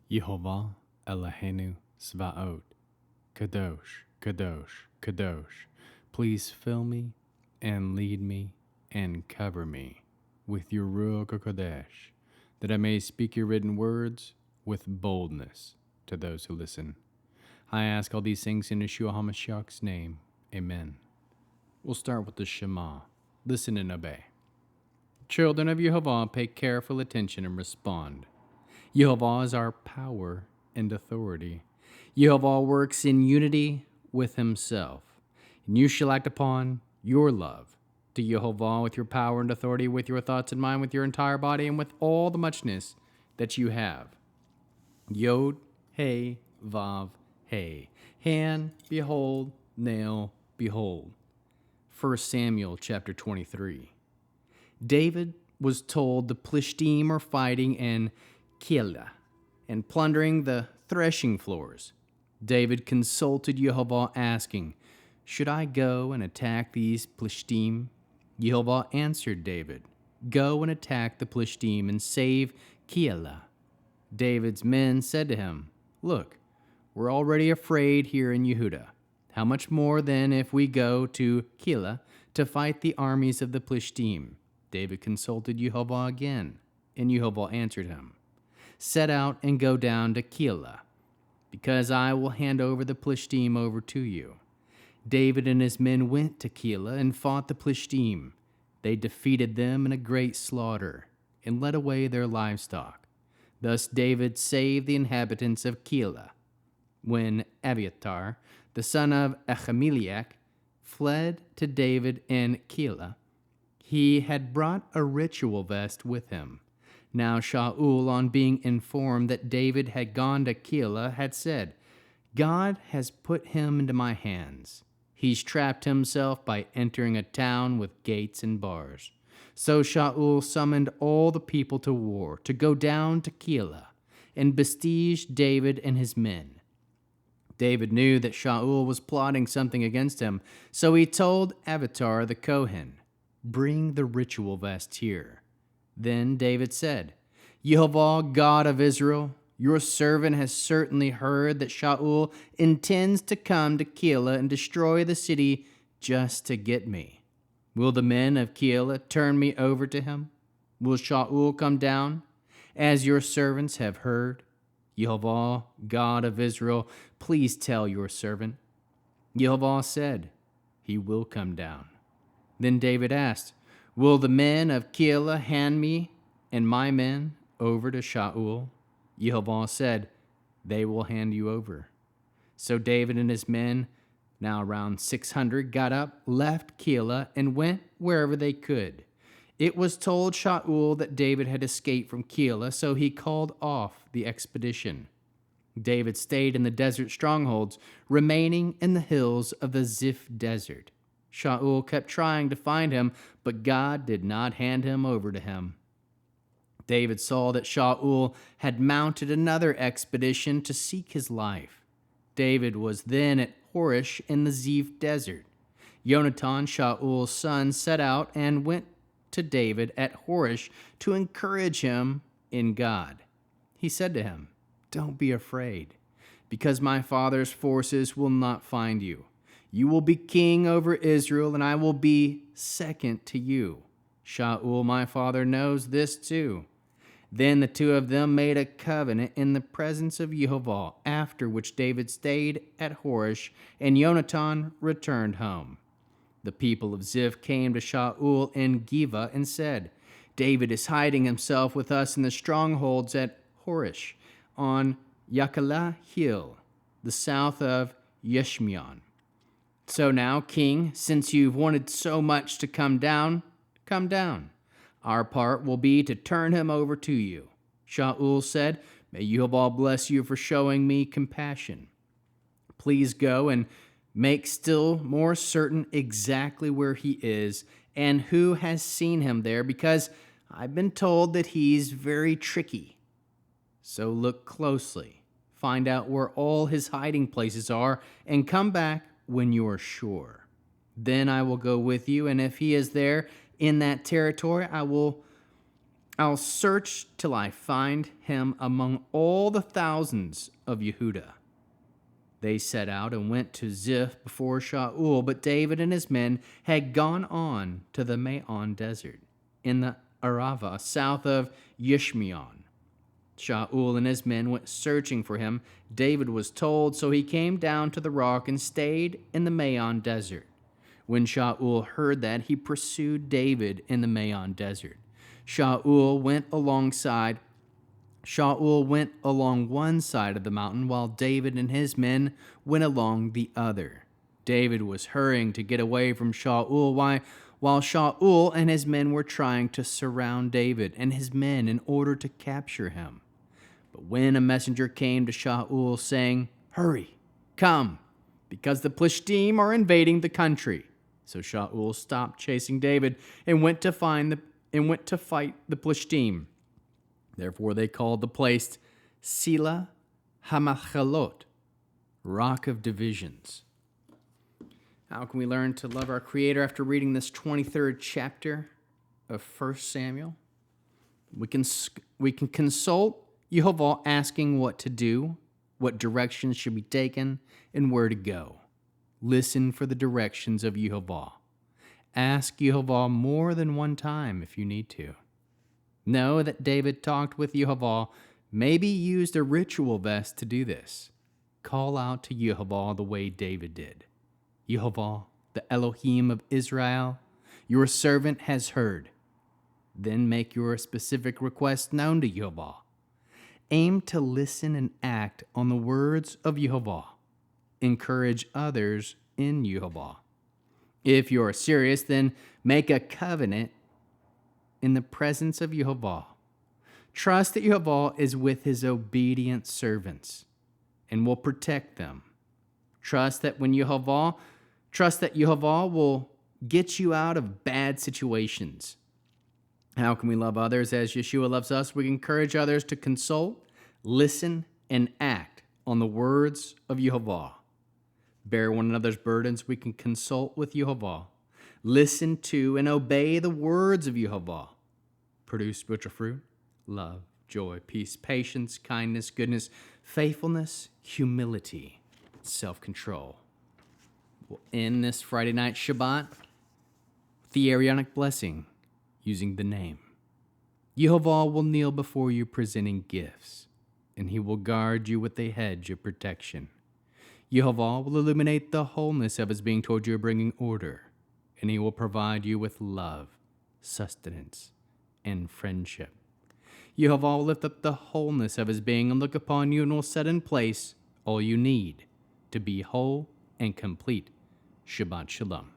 Yehovah Eloheinu Svaot, Kadosh, Kadosh, Kadosh. Please fill me and lead me and cover me with your Ruach HaKodesh, that I may speak your written words with boldness to those who listen. I ask all these things in Yeshua HaMashiach's name. Amen. We'll start with the Shema. Listen and obey. Children of Yehovah, pay careful attention and respond. Yehovah is our power and authority. Yehovah works in unity with himself, and you shall act upon your love to Yehovah with your power and authority, with your thoughts in mind, with your entire body, and with all the muchness that you have. Yod, Hey, Vav, Hey. Hand, behold, nail, behold. 1 Samuel chapter 23. David was told the Plishtim are fighting in Keilah and plundering the threshing floors. David consulted Yehovah, asking, "Should I go and attack these Plishtim?" Yehovah answered David, "Go and attack the Plishtim and save Keilah." David's men said to him, "Look, we're already afraid here in Yehuda. How much more then if we go to Keilah to fight the armies of the Plishtim?" David consulted Yehovah again, and Yehovah answered him, "Set out and go down to Keilah, because I will hand over the Plishtim over to you." David and his men went to Keilah and fought the Plishtim. They defeated them in a great slaughter and led away their livestock. Thus David saved the inhabitants of Keilah. When Abiathar, the son of Ahimelech, fled to David in Keilah, he had brought a ritual vest with him. Now Shaul, on being informed that David had gone to Keilah, had said, "God has put him into my hands. He's trapped himself by entering a town with gates and bars." So Shaul summoned all the people to war, to go down to Keilah and besiege David and his men. David knew that Shaul was plotting something against him, so he told Abiathar the Kohen, "Bring the ritual vest here." Then David said, "Yehovah, God of Israel, your servant has certainly heard that Shaul intends to come to Keilah and destroy the city just to get me. Will the men of Keilah turn me over to him? Will Shaul come down, as your servants have heard? Yehovah, God of Israel, please tell your servant." Yehovah said, "He will come down." Then David asked, "Will the men of Keilah hand me and my men over to Shaul?" Yehovah said, "They will hand you over." So David and his men, now around 600, got up, left Keilah, and went wherever they could. It was told Shaul that David had escaped from Keilah, so he called off the expedition. David stayed in the desert strongholds, remaining in the hills of the Ziph desert. Shaul kept trying to find him, but God did not hand him over to him. David saw that Shaul had mounted another expedition to seek his life. David was then at Horish in the Ziph desert. Jonathan, Shaul's son, set out and went to David at Horish to encourage him in God. He said to him, "Don't be afraid, because my father's forces will not find you. You will be king over Israel, and I will be second to you. Shaul, my father, knows this too." Then the two of them made a covenant in the presence of Yehovah, after which David stayed at Horish, and Jonathan returned home. The people of Ziph came to Shaul in Givah and said, "David is hiding himself with us in the strongholds at Horish, on Yakelah Hill, the south of Yeshmion. So now, king, since you've wanted so much to come down, come down. Our part will be to turn him over to you." Shaul said, "May Yehovah bless you for showing me compassion. Please go and make still more certain exactly where he is and who has seen him there, because I've been told that he's very tricky. So look closely, find out where all his hiding places are, and come back when you are sure. Then I will go with you, and if he is there in that territory, I will I'll search till I find him among all the thousands of Yehuda. They set out and went to Ziph before Shaul, but David and his men had gone on to the Maon desert in the Arava, south of Yishmeon. Shaul and his men went searching for him. David was told, so he came down to the rock and stayed in the Maon desert. When Shaul heard that, he pursued David in the Maon desert. Shaul went along one side of the mountain, while David and his men went along the other. David was hurrying to get away from Shaul, while Shaul and his men were trying to surround David and his men in order to capture him. But when a messenger came to Shaul saying, "Hurry, come, because the Philistines are invading the country." So Shaul stopped chasing David and went to fight the Philistines. Therefore they called the place Sela Hamachalot, Rock of Divisions. How can we learn to love our Creator after reading this 23rd chapter of 1 Samuel? We can consult Yehova, asking what to do, what directions should be taken, and where to go. Listen for the directions of Yehova. Ask Yehova more than one time if you need to. Know that David talked with Yehova, maybe used a ritual vest to do this. Call out to Yehova the way David did. Yehova, the Elohim of Israel, your servant has heard. Then make your specific request known to Yehova. Aim to listen and act on the words of Yehova. Encourage others in Yehova. If you're serious, then make a covenant in the presence of Yehova. Trust that Yehova is with his obedient servants and will protect them. Trust that Yehova will get you out of bad situations. How can we love others as Yeshua loves us? We encourage others to consult, listen, and act on the words of Yehova. Bear one another's burdens. We can consult with Yehova. Listen to and obey the words of Yehova. Produce spiritual fruit, love, joy, peace, patience, kindness, goodness, faithfulness, humility, self-control. We'll end this Friday night Shabbat with the Aaronic blessing using the name. Yehova will kneel before you presenting gifts, and he will guard you with a hedge of protection. Yehova will illuminate the wholeness of his being toward you, bringing order, and he will provide you with love, sustenance, and friendship. Yehova will lift up the wholeness of his being and look upon you and will set in place all you need to be whole and complete. Shabbat Shalom.